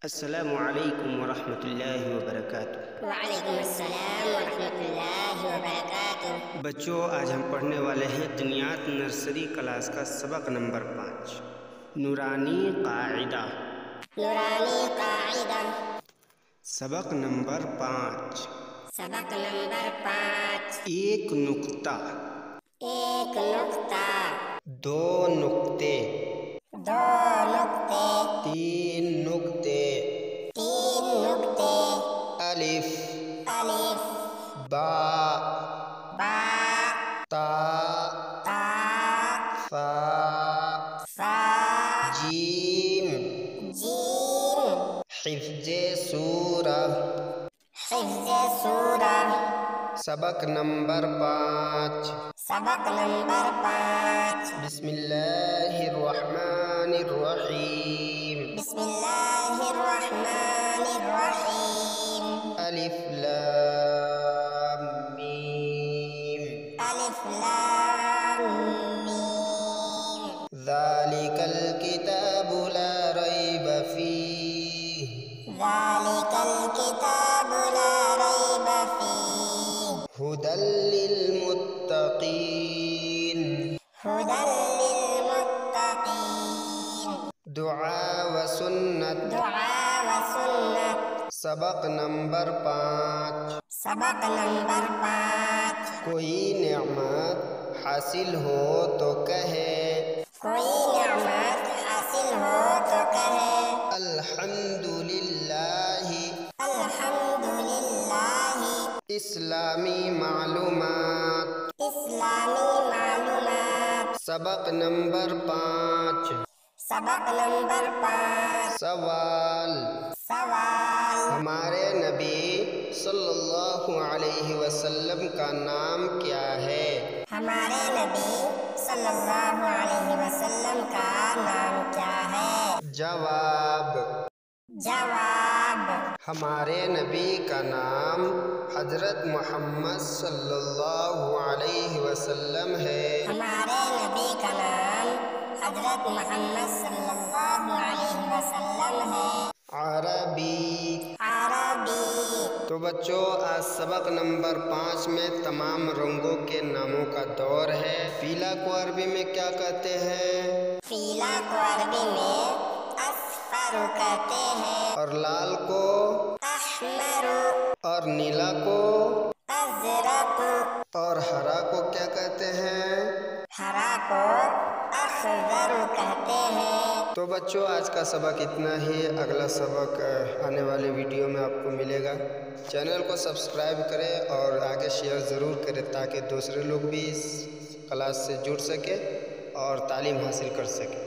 السلام علیکم ورحمۃ اللہ وبرکاتہ۔ وعلیکم السلام ورحمۃ اللہ وبرکاتہ۔ بچوں، آج ہم پڑھنے والے ہیں دنیات نرسری کلاس کا سبق نمبر 5، نورانی قاعدہ۔ نورانی قاعدہ۔ سبق نمبر 5۔ سبق نمبر 5۔ ایک نقطہ، ایک نقطہ، دو نقطے، دو نقطے، تین نقطے، تین نقطے، الف، الف، با، با، تا، تا، فا، فا، جیم، جیم، حفظ سورہ۔ حفظ سورہ۔ سبق نمبر 5۔ سبق نمبر 5۔ بسم اللہ الرحمن الرحیم۔ بسم اللہ الرحمن الرحیم۔ الف لام میم۔ الف لام میم۔ ذالک الکتاب لا ریب فیہ۔ ذالک الکتاب لا ریب فیہ۔ ھدی للمتقین۔ ھدی للمتقین۔ دعا و سنت۔ دعا و سنت۔ سبق نمبر 5۔ سبق نمبر 5۔ کوئی نعمت حاصل ہو تو کہے، کوئی نعمت حاصل ہو تو کہے، الحمدللہ۔ الحمدللہ۔ اسلامی معلومات۔ اسلامی معلومات۔ سبق نمبر 5۔ سبق نمبر 5۔ سوال، سوال، ہمارے نبی صلی اللہ علیہ وسلم کا نام کیا ہے؟ ہمارے نبی صلی اللہ علیہ وسلم کا نام کیا ہے؟ جواب، جواب، ہمارے نبی کا نام حضرت محمد صلی اللہ علیہ وسلم ہے۔ ہمارے نبی کا نام حضرت محمد صلی اللہ علیہ وسلم ہے۔ عربی۔ عربی۔ تو بچوں، آج سبق نمبر 5 میں تمام رنگوں کے ناموں کا دور ہے۔ پیلا کو عربی میں کیا کہتے ہیں؟ پیلا کو عربی میں اصفر کہتے ہیں، اور لال کو؟ احمر، اور نیلا کو؟ ازرق، اور ہرا کو کیا کہتے ہیں؟ ہرا کو اخضر کہتے ہیں۔ تو بچوں، آج کا سبق اتنا ہی۔ اگلا سبق آنے والی ویڈیو میں آپ کو ملے گا۔ چینل کو سبسکرائب کریں اور آگے شیئر ضرور کریں تاکہ دوسرے لوگ بھی اس کلاس سے جڑ سکیں اور تعلیم حاصل کر سکیں۔